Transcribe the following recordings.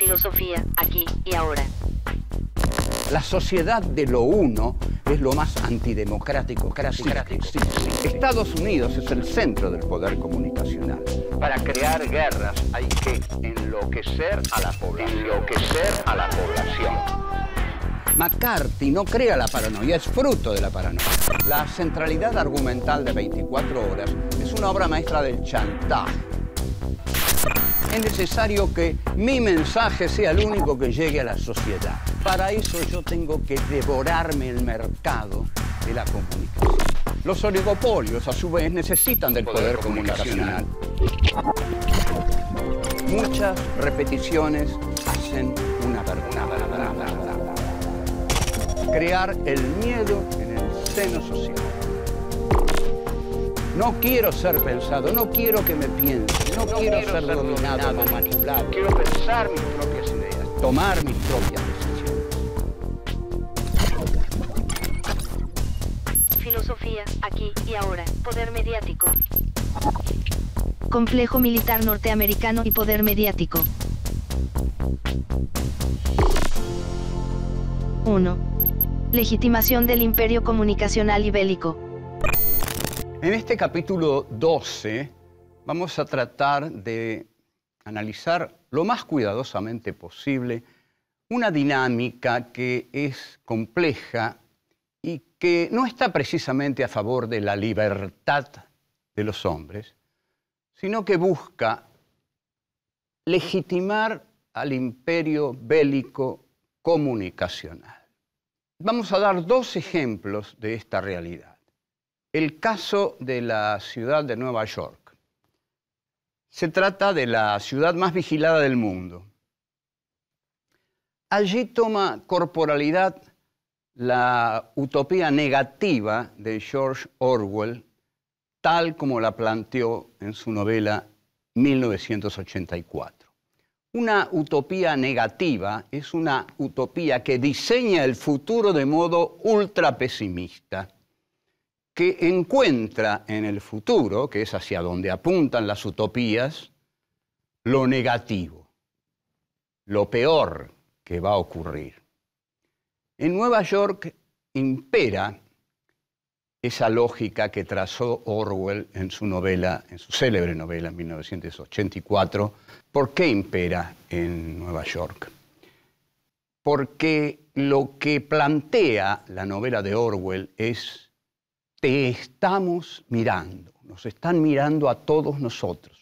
Filosofía, aquí y ahora. La sociedad de lo uno es lo más antidemocrático. Estados Unidos es el centro del poder comunicacional. Para crear guerras hay que enloquecer a la población. McCarthy no crea la paranoia, es fruto de la paranoia. La centralidad argumental de 24 horas es una obra maestra del chantaje. Es necesario que mi mensaje sea el único que llegue a la sociedad. Para eso yo tengo que devorarme el mercado de la comunicación. Los oligopolios, a su vez, necesitan del poder comunicacional. Muchas repeticiones hacen una verdad. Crear el miedo en el seno social. No quiero ser pensado, no quiero que me piensen, no quiero ser dominado, manipulado. Quiero pensar mis propias ideas, tomar mis propias decisiones. Filosofía, aquí y ahora. Poder mediático. Complejo militar norteamericano y poder mediático. 1. Legitimación del imperio comunicacional y bélico. En este capítulo 12 vamos a tratar de analizar lo más cuidadosamente posible una dinámica que es compleja y que no está precisamente a favor de la libertad de los hombres, sino que busca legitimar al imperio bélico comunicacional. Vamos a dar dos ejemplos de esta realidad. El caso de la ciudad de Nueva York. Se trata de la ciudad más vigilada del mundo. Allí toma corporalidad la utopía negativa de George Orwell, tal como la planteó en su novela 1984. Una utopía negativa es una utopía que diseña el futuro de modo ultra pesimista, que encuentra en el futuro, que es hacia donde apuntan las utopías, lo negativo, lo peor que va a ocurrir. En Nueva York impera esa lógica que trazó Orwell en su novela, en su célebre novela en 1984. ¿Por qué impera en Nueva York? Porque lo que plantea la novela de Orwell es: te estamos mirando, nos están mirando a todos nosotros.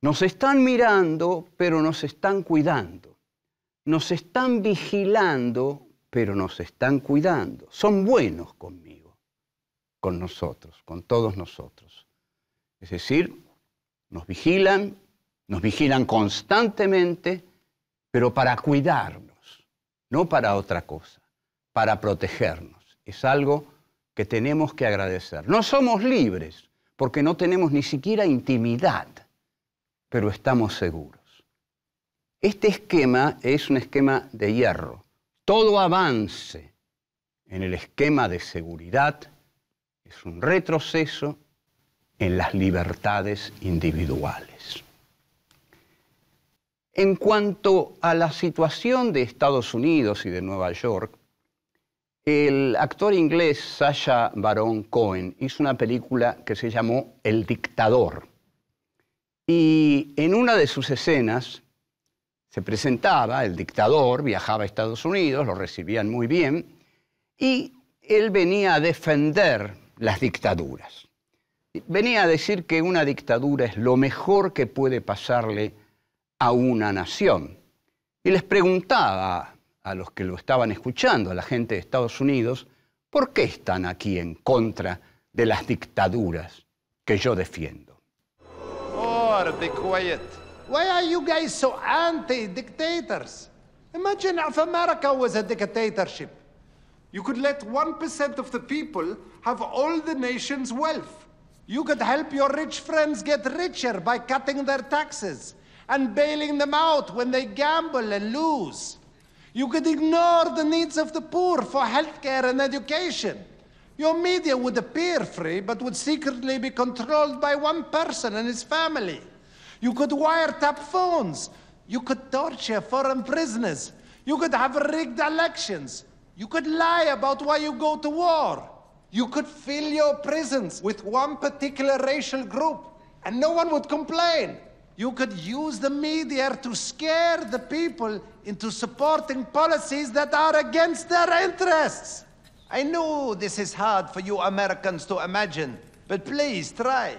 Nos están mirando, pero nos están cuidando. Nos están vigilando, pero nos están cuidando. Son buenos conmigo, con nosotros, con todos nosotros. Es decir, nos vigilan constantemente, pero para cuidarnos, no para otra cosa, para protegernos. Es algo que tenemos que agradecer. No somos libres, porque no tenemos ni siquiera intimidad, pero estamos seguros. Este esquema es un esquema de hierro. Todo avance en el esquema de seguridad es un retroceso en las libertades individuales. En cuanto a la situación de Estados Unidos y de Nueva York, el actor inglés Sacha Baron Cohen hizo una película que se llamó El Dictador. Y en una de sus escenas se presentaba el dictador, viajaba a Estados Unidos, lo recibían muy bien, y él venía a defender las dictaduras. Venía a decir que una dictadura es lo mejor que puede pasarle a una nación. Y les preguntaba a los que lo estaban escuchando, a la gente de Estados Unidos, ¿por qué están aquí en contra de las dictaduras que yo defiendo? Oh, be quiet. Why are you guys so anti-dictators? Imagine if America was a dictatorship. You could let 1% of the people have all the nation's wealth. You could help your rich friends get richer by cutting their taxes and bailing them out when they gamble and lose. You could ignore the needs of the poor for healthcare and education. Your media would appear free, but would secretly be controlled by one person and his family. You could wiretap phones. You could torture foreign prisoners. You could have rigged elections. You could lie about why you go to war. You could fill your prisons with one particular racial group, and no one would complain. You could use the media to scare the people into supporting policies that are against their interests. I know this is hard for you Americans to imagine, but please try.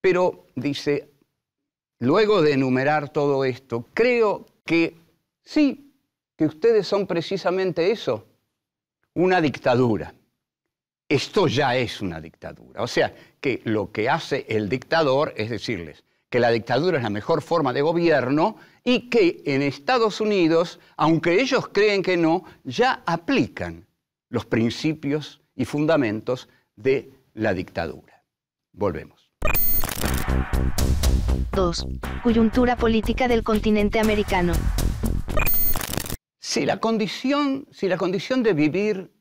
Pero, dice, luego de enumerar todo esto, creo que sí, que ustedes son precisamente eso, una dictadura. Esto ya es una dictadura. O sea, que lo que hace el dictador es decirles que la dictadura es la mejor forma de gobierno y que en Estados Unidos, aunque ellos creen que no, ya aplican los principios y fundamentos de la dictadura. Volvemos. 2. Coyuntura política del continente americano. Si la condición de vivir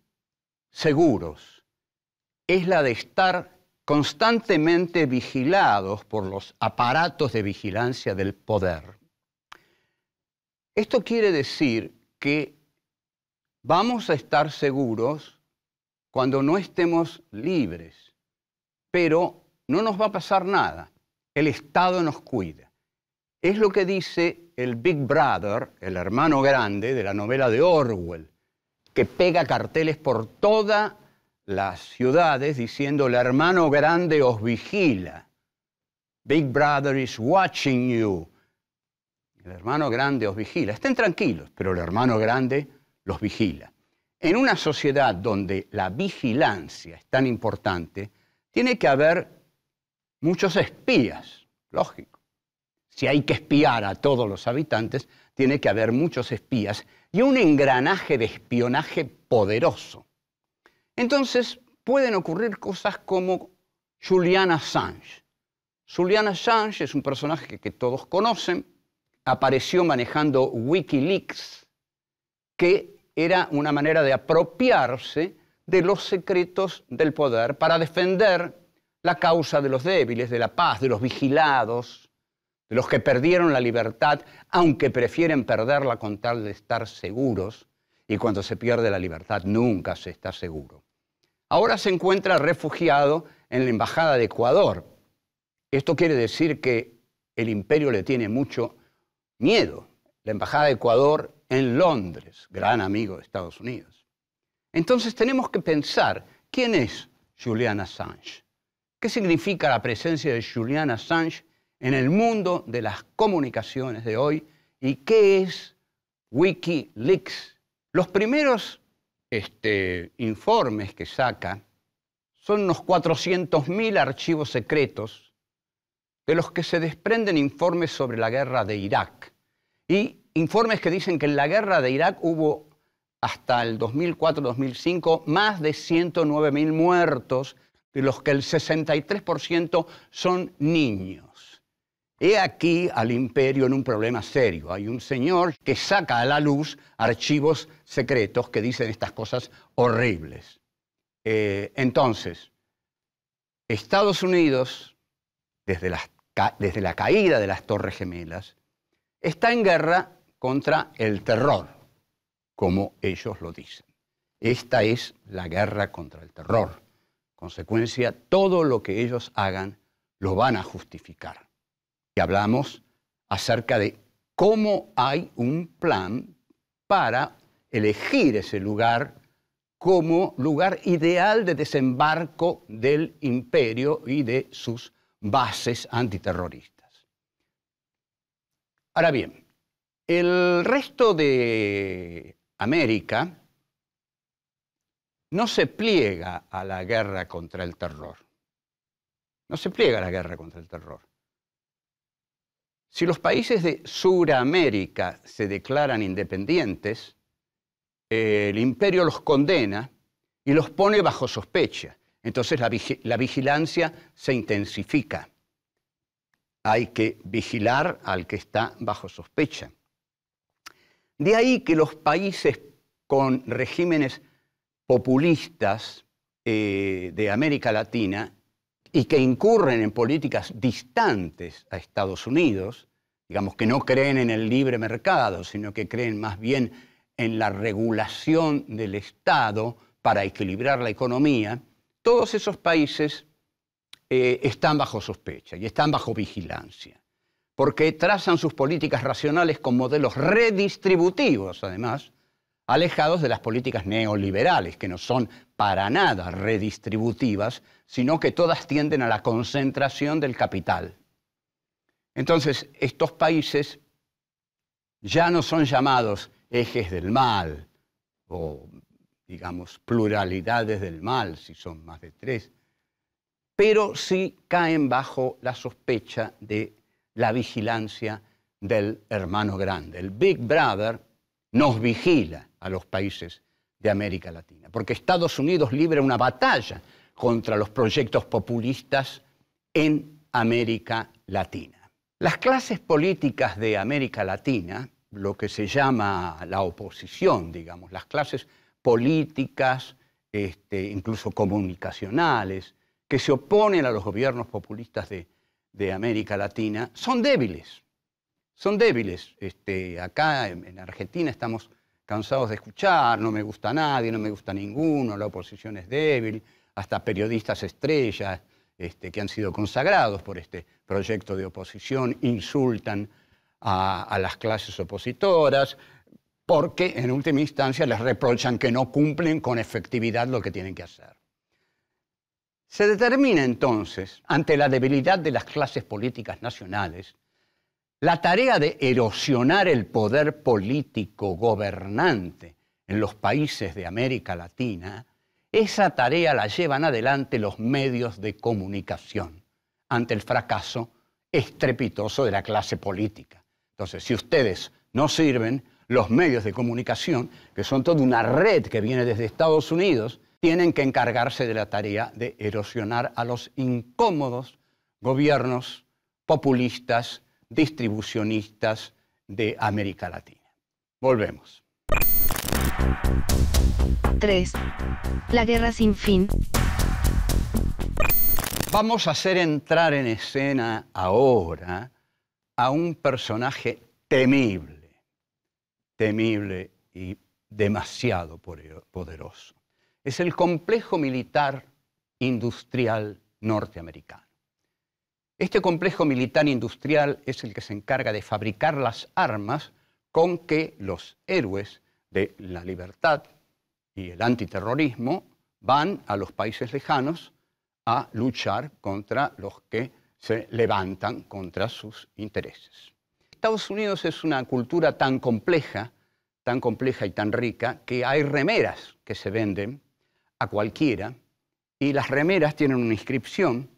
seguros es la de estar constantemente vigilados por los aparatos de vigilancia del poder, esto quiere decir que vamos a estar seguros cuando no estemos libres, pero no nos va a pasar nada. El Estado nos cuida. Es lo que dice el Big Brother, el hermano grande de la novela de Orwell, que pega carteles por todas las ciudades diciendo: el hermano grande os vigila. Big Brother is watching you. El hermano grande os vigila. Estén tranquilos, pero el hermano grande los vigila. En una sociedad donde la vigilancia es tan importante, tiene que haber muchos espías, lógico. Si hay que espiar a todos los habitantes, tiene que haber muchos espías y un engranaje de espionaje poderoso. Entonces, pueden ocurrir cosas como Julian Assange. Julian Assange es un personaje que todos conocen, apareció manejando Wikileaks, que era una manera de apropiarse de los secretos del poder para defender la causa de los débiles, de la paz, de los vigilados, de los que perdieron la libertad, aunque prefieren perderla con tal de estar seguros, y cuando se pierde la libertad nunca se está seguro. Ahora se encuentra refugiado en la Embajada de Ecuador. Esto quiere decir que el imperio le tiene mucho miedo. La Embajada de Ecuador en Londres, gran amigo de Estados Unidos. Entonces tenemos que pensar, ¿quién es Julian Assange? ¿Qué significa la presencia de Julian Assange en el mundo de las comunicaciones de hoy? ¿Y qué es Wikileaks? Los primeros informes que saca son unos 400.000 archivos secretos, de los que se desprenden informes sobre la guerra de Irak. Y informes que dicen que en la guerra de Irak hubo, hasta el 2004-2005, más de 109.000 muertos, de los que el 63% son niños. He aquí al imperio en un problema serio. Hay un señor que saca a la luz archivos secretos que dicen estas cosas horribles. Entonces, Estados Unidos, desde la caída de las Torres Gemelas, está en guerra contra el terror, como ellos lo dicen. Esta es la guerra contra el terror. Consecuencia, todo lo que ellos hagan lo van a justificar. Y hablamos acerca de cómo hay un plan para elegir ese lugar como lugar ideal de desembarco del imperio y de sus bases antiterroristas. Ahora bien, el resto de América no se pliega a la guerra contra el terror. No se pliega a la guerra contra el terror. Si los países de Sudamérica se declaran independientes, el imperio los condena y los pone bajo sospecha. Entonces la vigilancia se intensifica. Hay que vigilar al que está bajo sospecha. De ahí que los países con regímenes populistas de América Latina y que incurren en políticas distantes a Estados Unidos, digamos que no creen en el libre mercado, sino que creen más bien en la regulación del Estado para equilibrar la economía, todos esos países están bajo sospecha y están bajo vigilancia, porque trazan sus políticas racionales con modelos redistributivos, además, alejados de las políticas neoliberales, que no son para nada redistributivas, sino que todas tienden a la concentración del capital. Entonces, estos países ya no son llamados ejes del mal, o, digamos, pluralidades del mal, si son más de 3, pero sí caen bajo la sospecha de la vigilancia del hermano grande. El Big Brother nos vigila a los países de América Latina, porque Estados Unidos libra una batalla contra los proyectos populistas en América Latina. Las clases políticas de América Latina, lo que se llama la oposición, digamos, las clases políticas, incluso comunicacionales, que se oponen a los gobiernos populistas de América Latina, son débiles. Son débiles. Acá en Argentina estamos cansados de escuchar, no me gusta nadie, no me gusta ninguno, la oposición es débil, hasta periodistas estrellas que han sido consagrados por este proyecto de oposición insultan a las clases opositoras, porque en última instancia les reprochan que no cumplen con efectividad lo que tienen que hacer. Se determina entonces, ante la debilidad de las clases políticas nacionales, la tarea de erosionar el poder político gobernante en los países de América Latina. Esa tarea la llevan adelante los medios de comunicación ante el fracaso estrepitoso de la clase política. Entonces, si ustedes no sirven, los medios de comunicación, que son toda una red que viene desde Estados Unidos, tienen que encargarse de la tarea de erosionar a los incómodos gobiernos populistas, distribucionistas de América Latina. Volvemos. 3. La guerra sin fin. Vamos a hacer entrar en escena ahora a un personaje temible y demasiado poderoso. Es el complejo militar industrial norteamericano. Este complejo militar industrial es el que se encarga de fabricar las armas con que los héroes de la libertad y el antiterrorismo van a los países lejanos a luchar contra los que se levantan contra sus intereses. Estados Unidos es una cultura tan compleja y tan rica, que hay remeras que se venden a cualquiera, y las remeras tienen una inscripción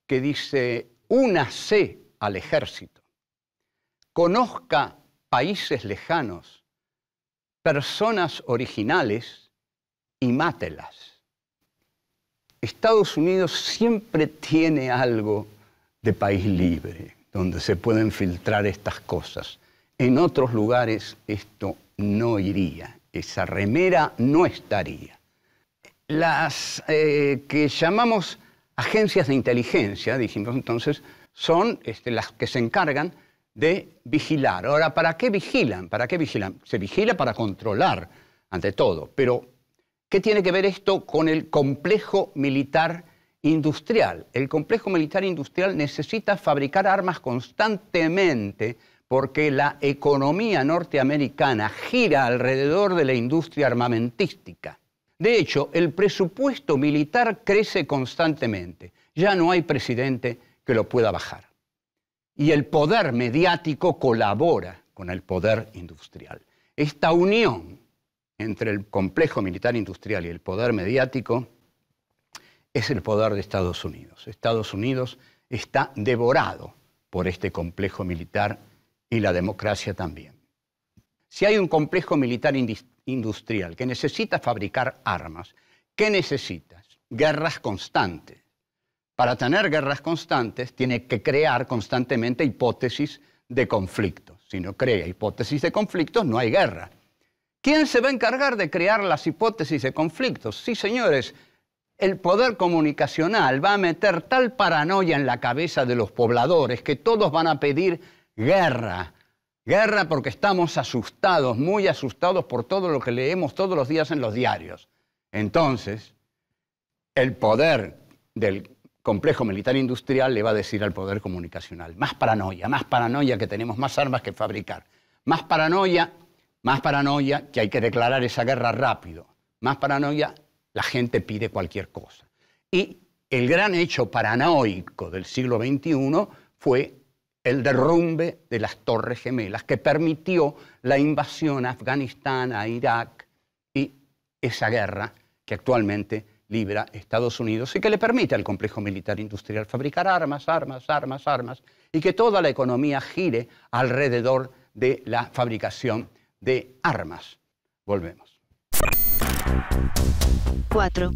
que dice: únase al ejército, conozca países lejanos, personas originales y mátelas. Estados Unidos siempre tiene algo de país libre, donde se pueden filtrar estas cosas. En otros lugares esto no iría, esa remera no estaría. Las que llamamos agencias de inteligencia, dijimos entonces, son las que se encargan de vigilar. Ahora, ¿para qué vigilan? ¿Para qué vigilan? Se vigila para controlar, ante todo. Pero, ¿qué tiene que ver esto con el complejo militar industrial? El complejo militar industrial necesita fabricar armas constantemente porque la economía norteamericana gira alrededor de la industria armamentística. De hecho, el presupuesto militar crece constantemente. Ya no hay presidente que lo pueda bajar. Y el poder mediático colabora con el poder industrial. Esta unión entre el complejo militar industrial y el poder mediático es el poder de Estados Unidos. Estados Unidos está devorado por este complejo militar y la democracia también. Si hay un complejo militar industrial que necesita fabricar armas, ¿qué necesitas? Guerras constantes. Para tener guerras constantes tiene que crear constantemente hipótesis de conflictos. Si no crea hipótesis de conflictos, no hay guerra. ¿Quién se va a encargar de crear las hipótesis de conflictos? Sí, señores, el poder comunicacional va a meter tal paranoia en la cabeza de los pobladores que todos van a pedir guerra. Guerra porque estamos asustados, muy asustados por todo lo que leemos todos los días en los diarios. Entonces, el poder del complejo militar industrial le va a decir al poder comunicacional: más paranoia que tenemos más armas que fabricar. Más paranoia que hay que declarar esa guerra rápido. Más paranoia, la gente pide cualquier cosa. Y el gran hecho paranoico del siglo XXI fue el derrumbe de las Torres Gemelas, que permitió la invasión a Afganistán, a Irak, y esa guerra que actualmente libra Estados Unidos y que le permite al complejo militar industrial fabricar armas, y que toda la economía gire alrededor de la fabricación de armas. Volvemos. 4.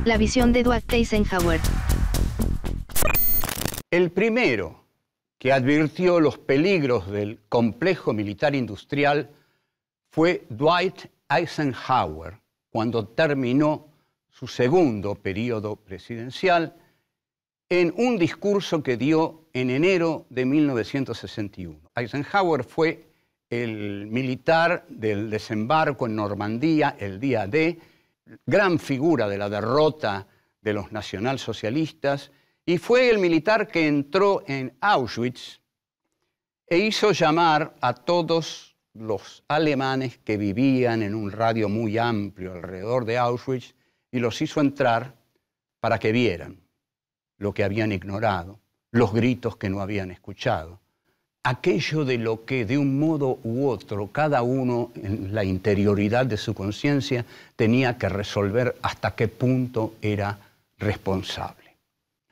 La visión de Dwight Eisenhower. El primero que advirtió los peligros del complejo militar industrial fue Dwight Eisenhower, cuando terminó su segundo periodo presidencial, en un discurso que dio en enero de 1961. Eisenhower fue el militar del desembarco en Normandía el día D, gran figura de la derrota de los nacionalsocialistas, y fue el militar que entró en Auschwitz e hizo llamar a todos los alemanes que vivían en un radio muy amplio alrededor de Auschwitz y los hizo entrar para que vieran lo que habían ignorado, los gritos que no habían escuchado, aquello de lo que de un modo u otro cada uno en la interioridad de su conciencia tenía que resolver hasta qué punto era responsable.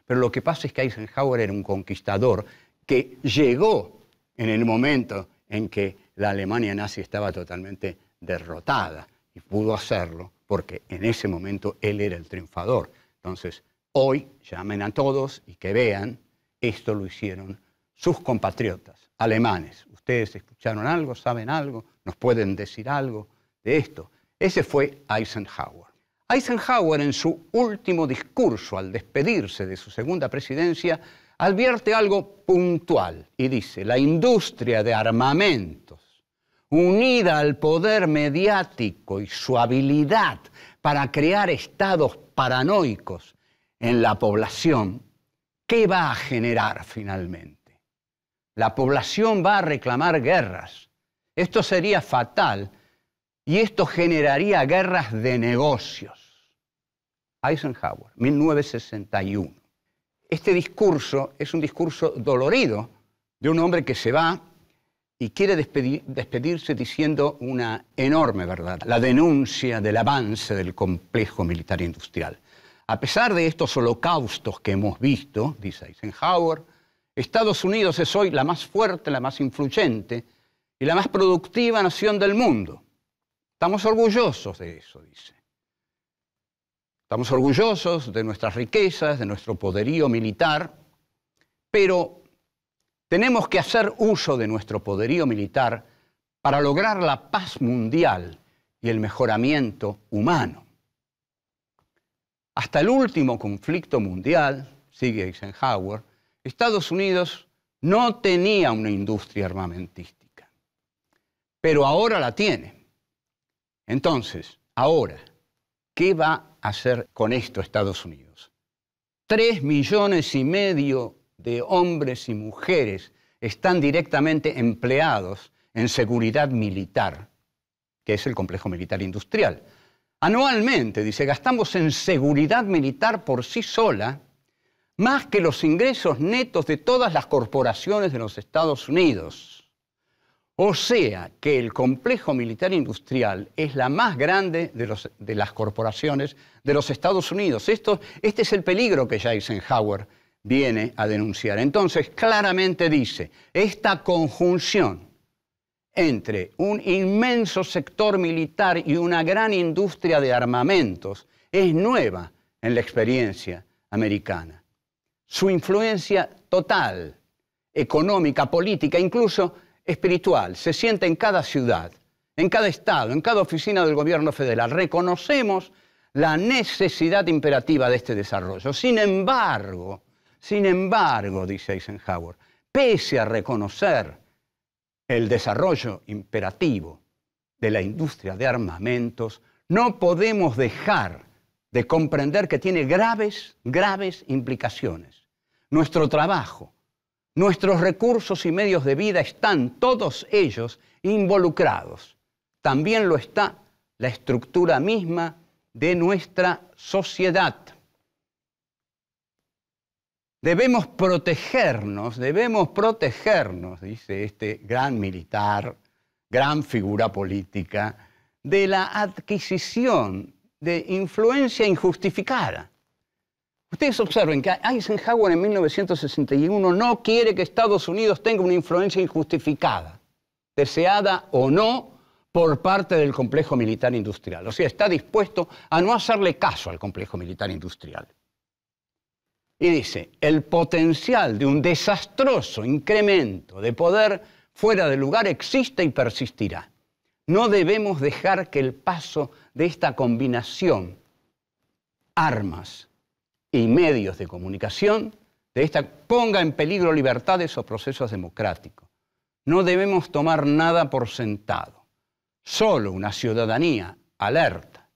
Pero lo que pasa es que Eisenhower era un conquistador que llegó en el momento en que la Alemania nazi estaba totalmente derrotada, y pudo hacerlo porque en ese momento él era el triunfador. Entonces, hoy llamen a todos y que vean, esto lo hicieron sus compatriotas alemanes. ¿Ustedes escucharon algo? ¿Saben algo? ¿Nos pueden decir algo de esto? Ese fue Eisenhower. Eisenhower, en su último discurso al despedirse de su segunda presidencia, advierte algo puntual y dice: la industria de armamentos, unida al poder mediático y su habilidad para crear estados paranoicos en la población, ¿qué va a generar finalmente? La población va a reclamar guerras. Esto sería fatal y esto generaría guerras de negocios. Eisenhower, 1961. Este discurso es un discurso dolorido de un hombre que se va y quiere despedirse diciendo una enorme verdad: la denuncia del avance del complejo militar industrial. A pesar de estos holocaustos que hemos visto, dice Eisenhower, Estados Unidos es hoy la más fuerte, la más influyente y la más productiva nación del mundo. Estamos orgullosos de eso, dice. Estamos orgullosos de nuestras riquezas, de nuestro poderío militar, pero tenemos que hacer uso de nuestro poderío militar para lograr la paz mundial y el mejoramiento humano. Hasta el último conflicto mundial, sigue Eisenhower, Estados Unidos no tenía una industria armamentística, pero ahora la tiene. Entonces, ahora, ¿qué va a hacer con esto Estados Unidos? 3,5 millones de hombres y mujeres están directamente empleados en seguridad militar, que es el complejo militar industrial. Anualmente, dice, gastamos en seguridad militar por sí sola más que los ingresos netos de todas las corporaciones de los Estados Unidos. O sea que el complejo militar industrial es la más grande de las corporaciones de los Estados Unidos. Este es el peligro que ya Eisenhower viene a denunciar. Entonces, claramente dice, esta conjunción entre un inmenso sector militar y una gran industria de armamentos es nueva en la experiencia americana. Su influencia total, económica, política, incluso espiritual, se siente en cada ciudad, en cada estado, en cada oficina del gobierno federal. Reconocemos la necesidad imperativa de este desarrollo. Sin embargo, dice Eisenhower, pese a reconocer el desarrollo imperativo de la industria de armamentos, no podemos dejar de comprender que tiene graves implicaciones. Nuestro trabajo, nuestros recursos y medios de vida están todos ellos involucrados. También lo está la estructura misma de nuestra sociedad. Debemos protegernos, dice este gran militar, gran figura política, de la adquisición de influencia injustificada. Ustedes observen que Eisenhower en 1961 no quiere que Estados Unidos tenga una influencia injustificada, deseada o no por parte del complejo militar industrial. O sea, está dispuesto a no hacerle caso al complejo militar industrial. Y dice, el potencial de un desastroso incremento de poder fuera de lugar existe y persistirá. No debemos dejar que el paso de esta combinación, armas y medios de comunicación, ponga en peligro libertades o procesos democráticos. No debemos tomar nada por sentado. Solo una ciudadanía alerta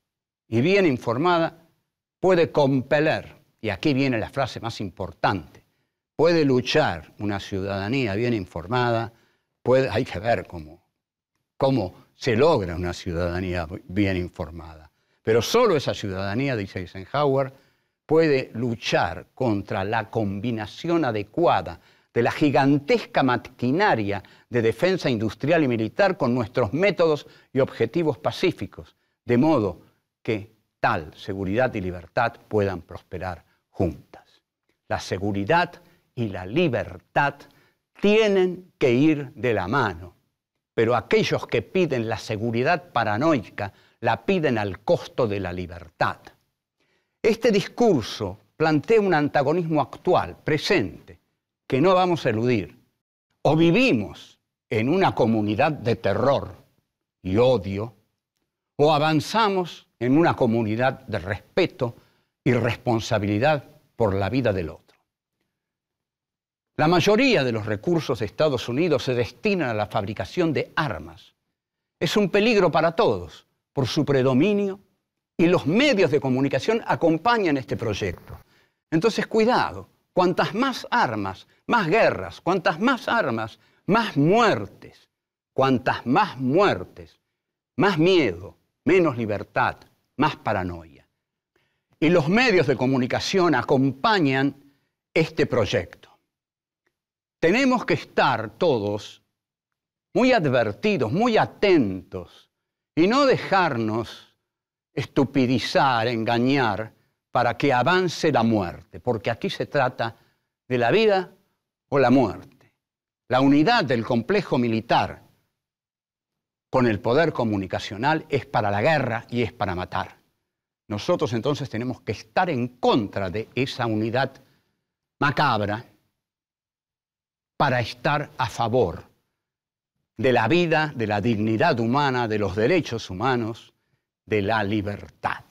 y bien informada puede compeler, y aquí viene la frase más importante, puede luchar una ciudadanía bien informada, hay que ver cómo se logra una ciudadanía bien informada. Pero solo esa ciudadanía, dice Eisenhower, puede luchar contra la combinación adecuada de la gigantesca maquinaria de defensa industrial y militar con nuestros métodos y objetivos pacíficos, de modo que tal seguridad y libertad puedan prosperar juntas. La seguridad y la libertad tienen que ir de la mano, pero aquellos que piden la seguridad paranoica la piden al costo de la libertad. Este discurso plantea un antagonismo actual, presente, que no vamos a eludir. O vivimos en una comunidad de terror y odio, o avanzamos en una comunidad de respeto y responsabilidad por la vida del otro. La mayoría de los recursos de Estados Unidos se destinan a la fabricación de armas. Es un peligro para todos por su predominio y los medios de comunicación acompañan este proyecto. Entonces, cuidado, cuantas más armas, más guerras, cuantas más armas, más muertes, cuantas más muertes, más miedo, menos libertad, más paranoia. Y los medios de comunicación acompañan este proyecto. Tenemos que estar todos muy advertidos, muy atentos y no dejarnos estupidizar, engañar para que avance la muerte, porque aquí se trata de la vida o la muerte. La unidad del complejo militar con el poder comunicacional es para la guerra y es para matar. Nosotros entonces tenemos que estar en contra de esa unidad macabra para estar a favor de la vida, de la dignidad humana, de los derechos humanos, de la libertad.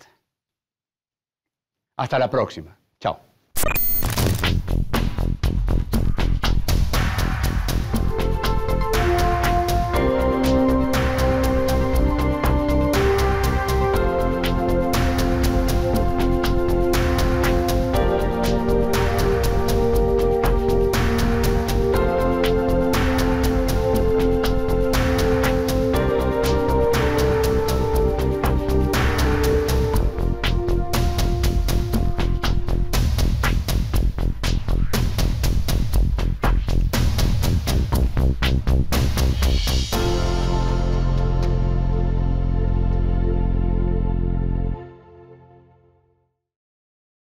Hasta la próxima. Chao.